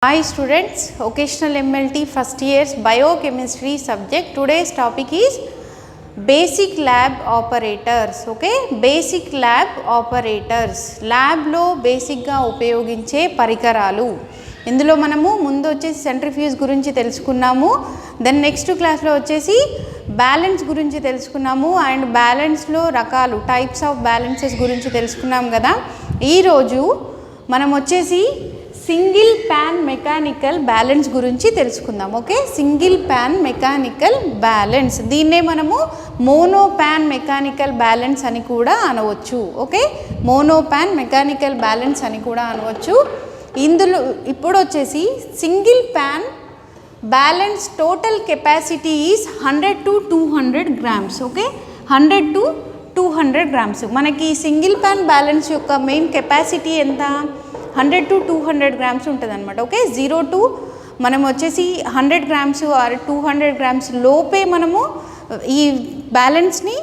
Hi students, occasional MLT first year's biochemistry subject. Today's topic is basic lab operators. Okay, basic lab operators. Lab lo basic ga upayoginche parikaralu. ఇందులో మనము ముందు వచ్చేసి centrifuge గురించి తెలుసుకున్నాము. Then next క్లాస్లో వచ్చేసి balance గురించి తెలుసుకున్నాము అండ్ బ్యాలెన్స్లో రకాలు టైప్స్ ఆఫ్ బ్యాలెన్సెస్ గురించి తెలుసుకున్నాం కదా. ఈరోజు మనం వచ్చేసి సింగిల్ ప్యాన్ మెకానికల్ బ్యాలెన్స్ గురించి తెలుసుకుందాం. Okay, single pan mechanical balance, దీన్నే మనము మోనో ప్యాన్ మెకానికల్ బ్యాలెన్స్ అని కూడా అనవచ్చు. Okay, mono pan mechanical balance అని కూడా అనవచ్చు. ఇందులో ఇప్పుడు వచ్చేసి single pan balance total capacity is 100 to 200 grams. Okay, 100 to 200 grams. మనకి సింగిల్ ప్యాన్ బ్యాలెన్స్ యొక్క మెయిన్ కెపాసిటీ ఎంత? 100 to 200 grams ఉంటుంది అనమాట. ఓకే, 0 to మనం వచ్చేసి 100 grams ఆర్ 200 grams లోపే మనము ఈ బ్యాలెన్స్ని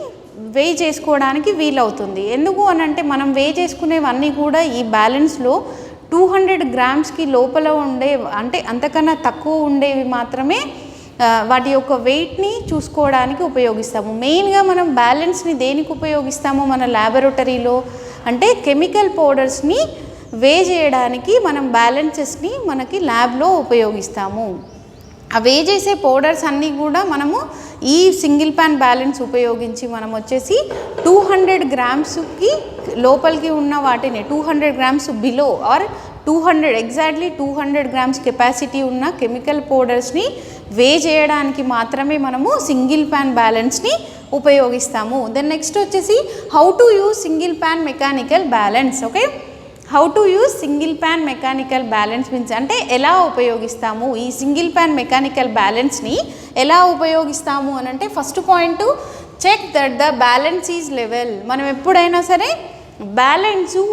వే చేసుకోవడానికి వీలవుతుంది. ఎందుకు అని అంటే మనం వే చేసుకునేవన్నీ కూడా ఈ బ్యాలెన్స్లో 200 grams లోపల ఉండే అంటే అంతకన్నా తక్కువ ఉండేవి మాత్రమే వాటి యొక్క వెయిట్ని చూసుకోవడానికి ఉపయోగిస్తాము. మెయిన్గా మనం బ్యాలెన్స్ని దేనికి ఉపయోగిస్తాము మన ల్యాబొరేటరీలో అంటే కెమికల్ పౌడర్స్ని వే చేయడానికి మనం బ్యాలెన్సెస్ని మనకి ల్యాబ్లో ఉపయోగిస్తాము. ఆ వే చేసే పౌడర్స్ అన్నీ కూడా మనము ఈ సింగిల్ ప్యాన్ బ్యాలెన్స్ ఉపయోగించి మనం వచ్చేసి 200 grams లోపలికి ఉన్న వాటిని 200 grams below or 200 exactly 200 grams capacity ఉన్న కెమికల్ పౌడర్స్ని వే చేయడానికి మాత్రమే మనము సింగిల్ ప్యాన్ బ్యాలెన్స్ని ఉపయోగిస్తాము. దెన్ నెక్స్ట్ వచ్చేసి how to use single pan mechanical balance. Okay, how to use single pan mechanical balance means అంటే ఎలా ఉపయోగిస్తాము ఈ సింగిల్ ప్యాన్ మెకానికల్ బ్యాలెన్స్ని ఎలా ఉపయోగిస్తాము అని అంటే first point check that the balance is level. మనం ఎప్పుడైనా సరే బ్యాలెన్సు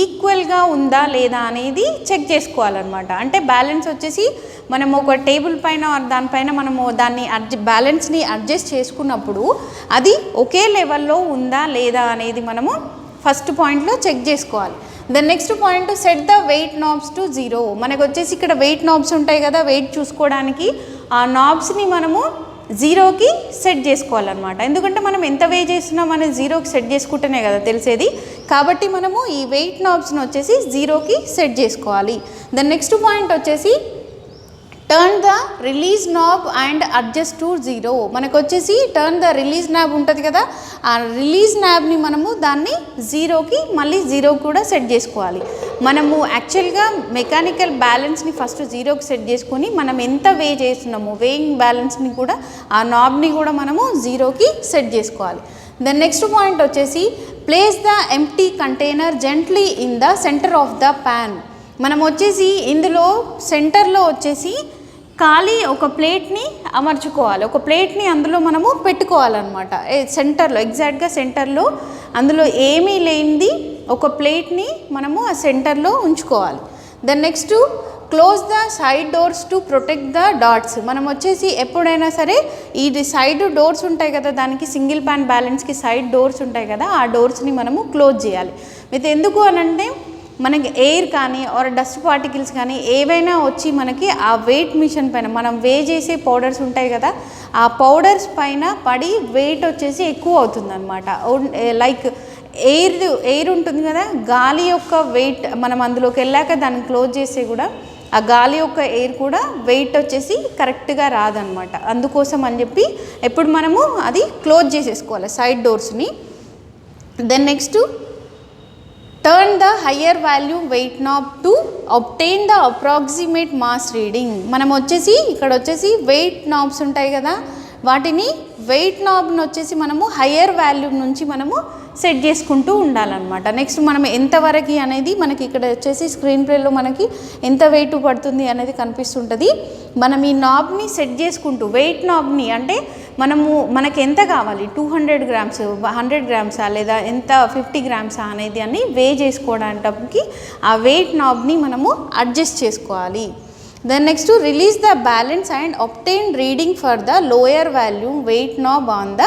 ఈక్వల్గా ఉందా లేదా అనేది చెక్ చేసుకోవాలన్నమాట. అంటే బ్యాలెన్స్ వచ్చేసి మనం ఒక టేబుల్ పైన దానిపైన మనము దాన్ని బ్యాలెన్స్ని అడ్జస్ట్ చేసుకున్నప్పుడు అది ఒకే లెవెల్లో ఉందా లేదా అనేది మనము ఫస్ట్ పాయింట్లో చెక్ చేసుకోవాలి. Then next point set the weight knobs to 0. మనకు వచ్చేసి ఇక్కడ వెయిట్ నాబ్స్ ఉంటాయి కదా, వెయిట్ చూసుకోవడానికి ఆ నాబ్స్ని మనము 0కి సెట్ చేసుకోవాలన్నమాట. ఎందుకంటే మనం ఎంత వే చేస్తున్నాం అనేది 0కి సెట్ చేసుకుంటేనే కదా తెలిసేది. కాబట్టి మనము ఈ వెయిట్ నాబ్స్ని వచ్చేసి 0కి సెట్ చేసుకోవాలి. దెన్ నెక్స్ట్ పాయింట్ వచ్చేసి turn the release knob and adjust to 0. మనకు వచ్చేసి టర్న్ ద రిలీజ్ నాబ్ ఉంటుంది కదా, ఆ రిలీజ్ నాబ్ని మనము దాన్ని 0కి మళ్ళీ 0 కూడా సెట్ చేసుకోవాలి. మనము యాక్చువల్గా మెకానికల్ బ్యాలెన్స్ని ఫస్ట్ 0కి సెట్ చేసుకొని మనం ఎంత వే చేస్తున్నామో వేయింగ్ బ్యాలెన్స్ని కూడా ఆ నాబ్ని కూడా మనము 0కి సెట్ చేసుకోవాలి. దెన్ నెక్స్ట్ పాయింట్ వచ్చేసి place the empty container gently in the centre of the pan. మనం వచ్చేసి ఇందులో సెంటర్లో వచ్చేసి ఖాళీ ఒక ప్లేట్ని అమర్చుకోవాలి, ఒక ప్లేట్ని అందులో మనము పెట్టుకోవాలన్నమాట. సెంటర్లో ఎగ్జాక్ట్గా సెంటర్లో అందులో ఏమీ లేనిది ఒక ప్లేట్ని మనము ఆ సెంటర్లో ఉంచుకోవాలి. Then next close the side doors to protect the dots. మనం వచ్చేసి ఎప్పుడైనా సరే ఈ సైడ్ డోర్స్ ఉంటాయి కదా, దానికి సింగిల్ ప్యాన్ బ్యాలెన్స్కి సైడ్ డోర్స్ ఉంటాయి కదా, ఆ డోర్స్ని మనము క్లోజ్ చేయాలి. విత్ ఎందుకు అనంటే మనకి ఎయిర్ కానీ ఆర్ డస్ట్ పార్టికల్స్ కానీ ఏవైనా వచ్చి మనకి ఆ వెయిట్ మిషన్ పైన మనం వే చేసే పౌడర్స్ ఉంటాయి కదా, ఆ పౌడర్స్ పైన పడి వెయిట్ వచ్చేసి ఎక్కువ అవుతుంది అనమాట. లైక్ ఎయిర్ ఉంటుంది కదా, గాలి యొక్క వెయిట్ మనం అందులోకి వెళ్ళాక దాన్ని క్లోజ్ చేస్తే కూడా ఆ గాలి యొక్క ఎయిర్ కూడా వెయిట్ వచ్చేసి కరెక్ట్గా రాదనమాట. అందుకోసం అని చెప్పి ఎప్పుడు మనము అది క్లోజ్ చేసేసుకోవాలి సైడ్ డోర్స్ని. Then next turn the higher value weight knob to obtain the approximate mass reading. మనం వచ్చేసి ఇక్కడ వచ్చేసి వెయిట్ నాబ్స్ ఉంటాయి కదా, వాటిని వెయిట్ నాబ్ను వచ్చేసి మనము హయ్యర్ వాల్యూ నుంచి మనము సెట్ చేసుకుంటూ ఉండాలన్నమాట. నెక్స్ట్ మనం ఎంతవరకు అనేది మనకి ఇక్కడ వచ్చేసి స్క్రీన్ ప్లేలో మనకి ఎంత వెయిట్ పడుతుంది అనేది కనిపిస్తుంటుంది. మనం ఈ నాబ్ని సెట్ చేసుకుంటూ వెయిట్ నాబ్ని అంటే మనకి ఎంత కావాలి 200 grams 100 grams లేదా ఎంత 50 grams అనేది అని వే చేసుకోవడానికి ఆ వెయిట్ నాబ్ని మనము అడ్జస్ట్ చేసుకోవాలి. Then next release the balance and obtain reading for the lower volume weight knob on the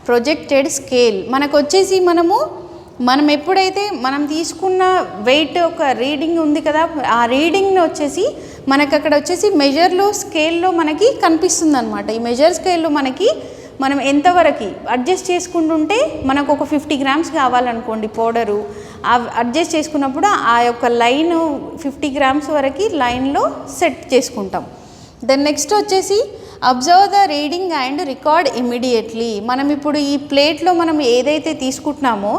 projected scale. మనకు వచ్చేసి మనం ఎప్పుడైతే మనం తీసుకున్న వెయిట్ ఒక రీడింగ్ ఉంది కదా, ఆ రీడింగ్ని వచ్చేసి మనకు అక్కడ వచ్చేసి మెజర్లో స్కేల్లో మనకి కనిపిస్తుంది అనమాట. ఈ మెజర్ స్కేల్లో మనకి మనం ఎంతవరకు అడ్జస్ట్ చేసుకుంటుంటే మనకు ఒక 50 గ్రామ్స్ కావాలనుకోండి పౌడరు, అడ్జస్ట్ చేసుకున్నప్పుడు ఆ యొక్క లైన్ 50 గ్రామ్స్ వరకు లైన్లో సెట్ చేసుకుంటాం. దెన్ నెక్స్ట్ వచ్చేసి observe the reading and record immediately. మనం ఇప్పుడు ఈ ప్లేట్లో మనం ఏదైతే తీసుకుంటున్నామో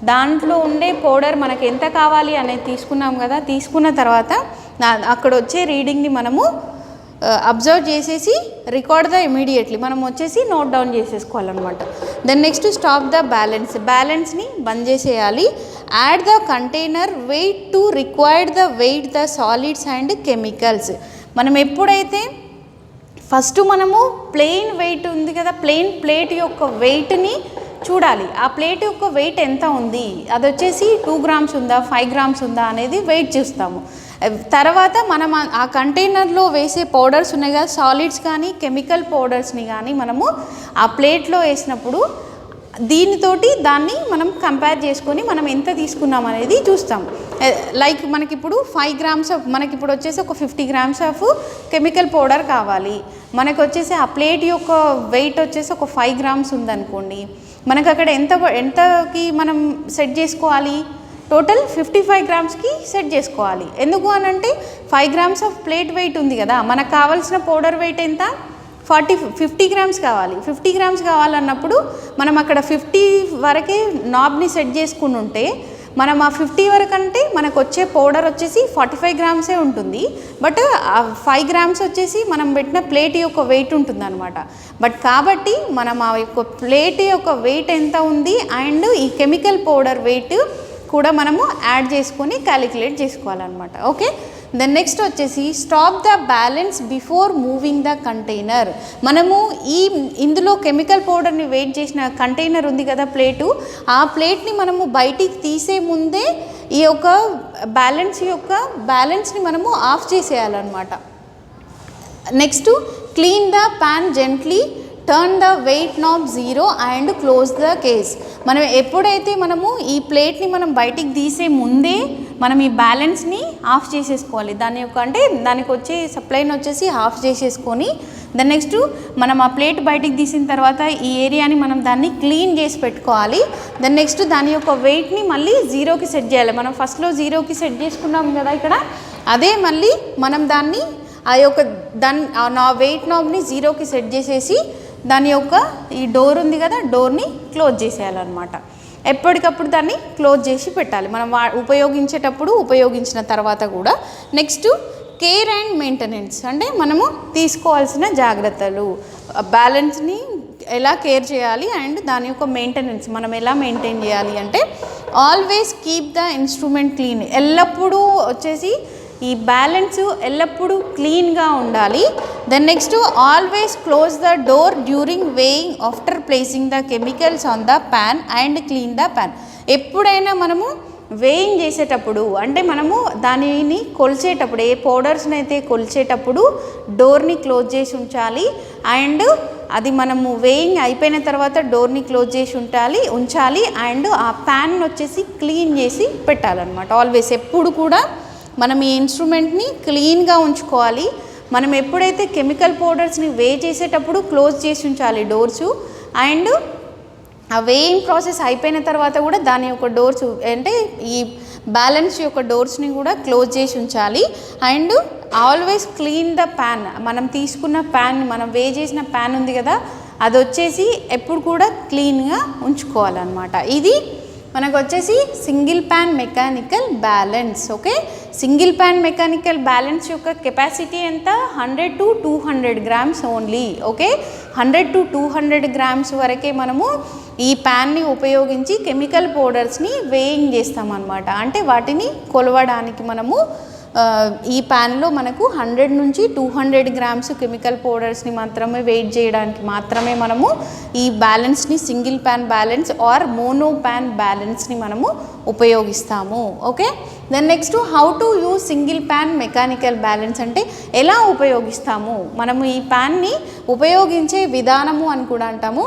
దాంట్లో ఉండే పౌడర్ మనకు ఎంత కావాలి అనేది తీసుకున్నాం కదా. తీసుకున్న తర్వాత అక్కడ వచ్చే రీడింగ్ని మనము అబ్జర్వ్ చేసేసి రికార్డ్ ద ఇమీడియట్లీ మనం వచ్చేసి నోట్ డౌన్ చేసేసుకోవాలన్నమాట. దెన్ నెక్స్ట్ స్టాప్ ద బ్యాలెన్స్ని బంద్ చేసేయాలి. Add the container weight to required the weight the solids and chemicals. మనం ఎప్పుడైతే ఫస్ట్ మనము ప్లెయిన్ వెయిట్ ఉంది కదా, ప్లెయిన్ ప్లేట్ యొక్క వెయిట్ని చూడాలి. ఆ ప్లేట్ యొక్క వెయిట్ ఎంత ఉంది, అది వచ్చేసి 2 గ్రామ్స్ ఉందా 5 గ్రామ్స్ ఉందా అనేది వెయిట్ చూస్తాము. తర్వాత మనం ఆ కంటైనర్లో వేసే పౌడర్స్ ఉన్నాయి కదా, సాలిడ్స్ కానీ కెమికల్ పౌడర్స్ని కానీ మనము ఆ ప్లేట్లో వేసినప్పుడు దీనితోటి దాన్ని మనం కంపేర్ చేసుకొని మనం ఎంత తీసుకున్నాం అనేది చూస్తాం. లైక్ మనకిప్పుడు 5 గ్రామ్స్ ఆఫ్ మనకిప్పుడు వచ్చేసి ఒక 50 గ్రామ్స్ ఆఫ్ కెమికల్ పౌడర్ కావాలి. మనకు వచ్చేసి ఆ ప్లేట్ యొక్క వెయిట్ వచ్చేసి ఒక 5 గ్రామ్స్ ఉందనుకోండి, మనకు అక్కడ ఎంతకి మనం సెట్ చేసుకోవాలి, టోటల్ 55 గ్రామ్స్కి సెట్ చేసుకోవాలి. ఎందుకు అనంటే 5 గ్రామ్స్ ఆఫ్ ప్లేట్ వెయిట్ ఉంది కదా, మనకు కావాల్సిన పౌడర్ వెయిట్ ఎంత 50 గ్రామ్స్ కావాలి. 50 గ్రామ్స్ కావాలన్నప్పుడు మనం అక్కడ 50 వరకే నాబ్ని సెట్ చేసుకుని ఉంటే మనం ఆ 50 వరకు అంటే మనకు వచ్చే పౌడర్ వచ్చేసి 45 గ్రామ్సే ఉంటుంది. బట్ ఆ 5 గ్రామ్స్ వచ్చేసి మనం పెట్టిన ప్లేట్ యొక్క వెయిట్ ఉంటుంది అనమాట. బట్ కాబట్టి మనం ఆ యొక్క ప్లేట్ యొక్క వెయిట్ ఎంత ఉంది అండ్ ఈ కెమికల్ పౌడర్ వెయిట్ కూడా మనము యాడ్ చేసుకొని క్యాలిక్యులేట్ చేసుకోవాలన్నమాట. ఓకే, దెన్ నెక్స్ట్ వచ్చేసి stop the balance before moving the container. మనము ఇందులో కెమికల్ పౌడర్ని వెయిట్ చేసిన కంటైనర్ ఉంది కదా ప్లేటు, ఆ ప్లేట్ని మనము బయటికి తీసే ముందే ఈ యొక్క బ్యాలెన్స్ని మనము ఆఫ్ చేసేయాలన్నమాట. Next clean the pan gently, turn the weight knob 0 and close the case. మనం ఎప్పుడైతే మనము ఈ ప్లేట్ని మనం బయటికి తీసే ముందే మనం ఈ బ్యాలెన్స్ని ఆఫ్ చేసేసుకోవాలి. దానికి వచ్చే సప్లైని వచ్చేసి ఆఫ్ చేసేసుకొని దాని నెక్స్ట్ మనం ఆ ప్లేట్ బయటికి తీసిన తర్వాత ఈ ఏరియాని మనం దాన్ని క్లీన్ చేసి పెట్టుకోవాలి. దాని నెక్స్ట్ దాని యొక్క వెయిట్ని మళ్ళీ 0కి సెట్ చేయాలి. మనం ఫస్ట్లో 0కి సెట్ చేసుకున్నాం కదా ఇక్కడ, అదే మళ్ళీ మనం దాన్ని నా వెయిట్ నాబ్ని 0కి సెట్ చేసేసి దాని యొక్క ఈ డోర్ ఉంది కదా, డోర్ని క్లోజ్ చేసేయాలన్నమాట. ఎప్పటికప్పుడు దాన్ని క్లోజ్ చేసి పెట్టాలి మనం ఉపయోగించేటప్పుడు, ఉపయోగించిన తర్వాత కూడా. నెక్స్ట్ కేర్ అండ్ మెయింటెనెన్స్, అంటే మనము తీసుకోవాల్సిన జాగ్రత్తలు, బ్యాలెన్స్ని ఎలా కేర్ చేయాలి అండ్ దాని యొక్క మెయింటెనెన్స్ మనం ఎలా మెయింటైన్ చేయాలి అంటే always keep the instrument clean. ఎల్లప్పుడూ వచ్చేసి ఈ బ్యాలెన్స్ ఎల్లప్పుడూ క్లీన్గా ఉండాలి. Then next always close the door during weighing after placing the chemicals on the pan and clean the pan. ఎప్పుడైనా మనము వేయింగ్ చేసేటప్పుడు అంటే మనము దానిని కొలిచేటప్పుడు, ఏ పౌడర్స్ని అయితే కొలిచేటప్పుడు డోర్ని క్లోజ్ చేసి ఉంచాలి. అండ్ అది మనము వేయింగ్ అయిపోయిన తర్వాత డోర్ని క్లోజ్ చేసి ఉంచాలి. అండ్ ఆ ప్యాన్ వచ్చేసి క్లీన్ చేసి పెట్టాలన్నమాట. ఆల్వేస్ ఎప్పుడు కూడా మనం ఈ ఇన్స్ట్రుమెంట్ని క్లీన్గా ఉంచుకోవాలి. మనం ఎప్పుడైతే కెమికల్ పౌడర్స్ని వే చేసేటప్పుడు క్లోజ్ చేసి ఉంచాలి డోర్సు. అండ్ ఆ వేయింగ్ ప్రాసెస్ అయిపోయిన తర్వాత కూడా దాని యొక్క డోర్స్ అంటే ఈ బ్యాలెన్స్ యొక్క డోర్స్ని కూడా క్లోజ్ చేసి ఉంచాలి. And always clean the pan. మనం తీసుకున్న ప్యాన్, మనం వే చేసిన ప్యాన్ ఉంది కదా, అది వచ్చేసి ఎప్పుడు కూడా క్లీన్గా ఉంచుకోవాలన్నమాట. ఇది మనకు వచ్చేసి single pan mechanical balance. Okay, single pan mechanical balance యొక్క కెపాసిటీ ఎంత 100 to 200 grams only. Okay, 100 to 200 grams వరకే మనము ఈ ప్యాన్ని ఉపయోగించి కెమికల్ పౌడర్స్ని వేయింగ్ చేస్తామన్నమాట. అంటే వాటిని కొలవడానికి మనము ఈ ప్యాన్లో మనకు 100 నుంచి 200 గ్రామ్స్ కెమికల్ పౌడర్స్ని మాత్రమే వెయిట్ చేయడానికి మాత్రమే మనము ఈ బ్యాలెన్స్ని single pan balance or mono pan బ్యాలెన్స్ని మనము ఉపయోగిస్తాము. Okay, then next how to use single pan mechanical balance అంటే ఎలా ఉపయోగిస్తాము. మనము ఈ ప్యాన్ని ఉపయోగించే విధానము అని కూడా అంటాము.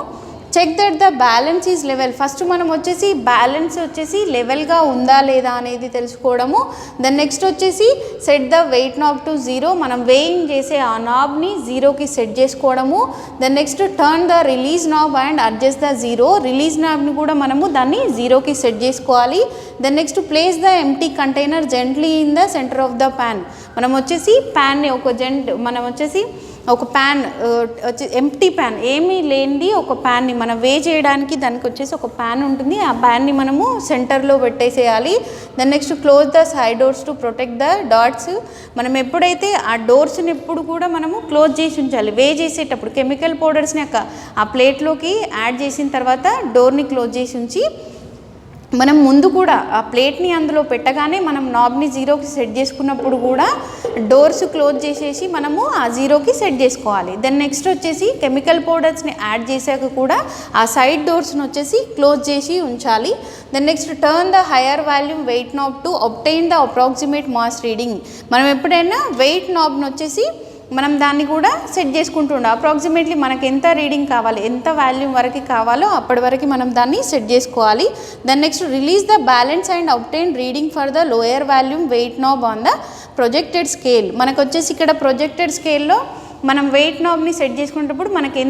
Check that the balance is level. First మనం వచ్చేసి బ్యాలెన్స్ వచ్చేసి లెవెల్గా ఉందా లేదా అనేది తెలుసుకోవడము. దెన్ నెక్స్ట్ వచ్చేసి set the weight knob to 0. మనం వేయింగ్ చేసే ఆ నాబ్ని 0కి సెట్ చేసుకోవడము. Then next turn the release knob and adjust the 0. Release నాబ్ని కూడా మనము దాన్ని 0కి సెట్ చేసుకోవాలి. Then next place the empty container gently in the centre of the pan. మనం వచ్చేసి ప్యాన్ని ఒక ప్యాన్ వచ్చి ఎంప్టీ ప్యాన్, ఏమీ లేనిది ఒక ప్యాన్ని మనం వే చేయడానికి దానికి వచ్చేసి ఒక ప్యాన్ ఉంటుంది. ఆ ప్యాన్ని మనము సెంటర్లో పెట్టేసేయాలి. Then next close the side doors to protect the dots. మనం ఎప్పుడైతే ఆ డోర్స్ని ఎప్పుడు కూడా మనము క్లోజ్ చేసి ఉంచాలి. వే చేసేటప్పుడు కెమికల్ పౌడర్స్ని ఆ ప్లేట్లోకి యాడ్ చేసిన తర్వాత డోర్ని క్లోజ్ చేసి ఉంచి మనం ముందు కూడా ఆ ప్లేట్ని అందులో పెట్టగానే మనం నాబ్ని 0కి సెట్ చేసుకున్నప్పుడు కూడా డోర్స్ క్లోజ్ చేసేసి మనము ఆ 0కి సెట్ చేసుకోవాలి. దెన్ నెక్స్ట్ వచ్చేసి కెమికల్ పౌడర్స్ని యాడ్ చేశాక కూడా ఆ సైడ్ డోర్స్ని వచ్చేసి క్లోజ్ చేసి ఉంచాలి. Then next turn the higher volume weight knob to obtain the approximate mass reading. మనం ఎప్పుడైనా వెయిట్ నాబ్ని వచ్చేసి మనం దాన్ని కూడా సెట్ చేసుకుంటుండే అప్రాక్సిమేట్లీ మనకి ఎంత రీడింగ్ కావాలి, ఎంత వాల్యూమ్ వరకు కావాలో అప్పటి వరకు మనం దాన్ని సెట్ చేసుకోవాలి. Then next release the balance and obtain reading for the lower volume weight knob on the projected scale. మనకు వచ్చేసి ఇక్కడ ప్రొజెక్టెడ్ స్కేల్లో మనం వెయిట్ నాబ్ని సెట్ చేసుకునేటప్పుడు మనకి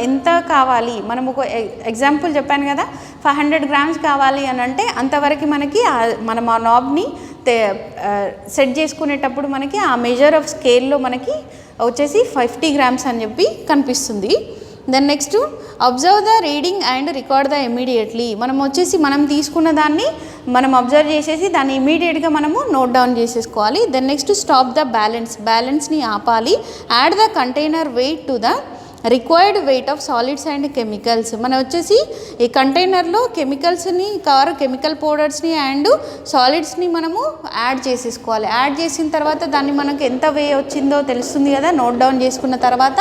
ఎంత కావాలి, మనం ఒక ఎగ్జాంపుల్ చెప్పాను కదా 500 grams కావాలి అని అంటే అంతవరకు మనకి మనం ఆ నాబ్ని సెట్ చేసుకునేటప్పుడు మనకి ఆ మెజర్ ఆఫ్ స్కేల్లో మనకి వచ్చేసి 50 grams అని చెప్పి కనిపిస్తుంది. Then next observe the reading and record the immediately. మనం తీసుకున్న దాన్ని మనం అబ్జర్వ్ చేసేసి దాన్ని ఇమీడియట్గా మనము నోట్ డౌన్ చేసేసుకోవాలి. దెన్ నెక్స్ట్ స్టాప్ ద బ్యాలెన్స్ని ఆపాలి. Add the container weight to the required weight of solids and chemicals. మనం వచ్చేసి ఈ కంటైనర్లో కెమికల్ పౌడర్స్ని అండ్ సాలిడ్స్ని మనము యాడ్ చేసేసుకోవాలి. యాడ్ చేసిన తర్వాత దాన్ని మనకు ఎంత వే వచ్చిందో తెలుస్తుంది కదా. నోట్ డౌన్ చేసుకున్న తర్వాత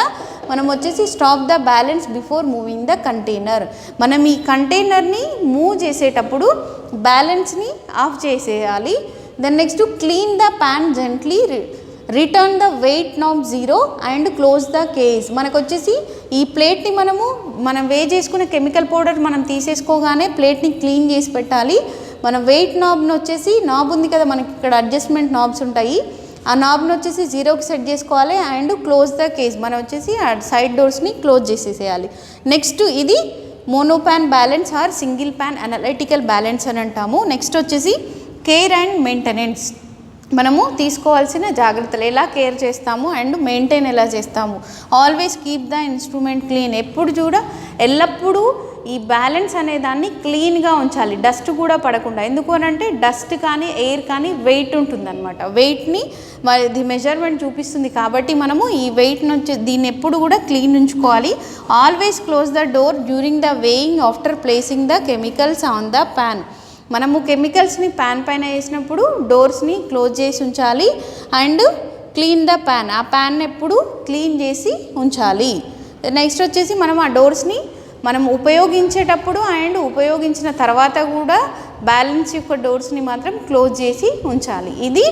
మనం వచ్చేసి stop the balance before moving the container. మనం ఈ కంటైనర్ని మూవ్ చేసేటప్పుడు బ్యాలెన్స్ని ఆఫ్ చేసేయాలి. Then next clean the pan gently, return the weight knob 0 and close the case. మనకు వచ్చేసి ఈ ప్లేట్ని మనం వే చేసుకున్న కెమికల్ పౌడర్ మనం తీసేసుకోగానే ప్లేట్ని క్లీన్ చేసి పెట్టాలి. మనం వెయిట్ నాబ్ని వచ్చేసి నాబ్ ఉంది కదా మనకి ఇక్కడ అడ్జస్ట్మెంట్ నాబ్స్ ఉంటాయి, ఆ నాబ్ని వచ్చేసి 0కి సెట్ చేసుకోవాలి అండ్ క్లోజ్ ద కేస్. మనం వచ్చేసి ఆ సైడ్ డోర్స్ని క్లోజ్ చేసేసేయాలి. నెక్స్ట్ ఇది mono pan balance are single pan analytical balance అని అంటాము. నెక్స్ట్ వచ్చేసి కేర్ అండ్ మెయింటెనెన్స్. మనము తీసుకోవాల్సిన జాగ్రత్తలు ఎలా కేర్ చేస్తాము అండ్ మెయింటైన్ ఎలా చేస్తాము. Always keep the instrument clean. ఎల్లప్పుడూ ఈ బ్యాలెన్స్ అనే దాన్ని క్లీన్గా ఉంచాలి, డస్ట్ కూడా పడకుండా. ఎందుకు అని అంటే డస్ట్ కానీ ఎయిర్ కానీ వెయిట్ ఉంటుందన్నమాట. వెయిట్ని ఇది మెజర్మెంట్ చూపిస్తుంది కాబట్టి మనము ఈ వెయిట్ నుంచి దీన్ని ఎప్పుడు కూడా క్లీన్ ఉంచుకోవాలి. Always close the door during the weighing after placing the chemicals on the pan. మనము కెమికల్స్ని ప్యాన్ పైన వేసినప్పుడు డోర్స్ని క్లోజ్ చేసి ఉంచాలి అండ్ క్లీన్ ద ప్యాన్. ఆ ప్యాన్ ఎప్పుడు క్లీన్ చేసి ఉంచాలి. నెక్స్ట్ వచ్చేసి మనం ఆ డోర్స్ని మనం ఉపయోగించేటప్పుడు అండ్ ఉపయోగించిన తర్వాత కూడా బ్యాలెన్స్ యొక్క డోర్స్ని మాత్రం క్లోజ్ చేసి ఉంచాలి. ఇది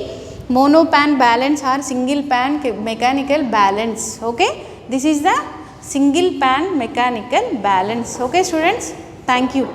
mono pan balance are single pan mechanical balance. Okay, this is the single pan mechanical balance. Okay students, thank you.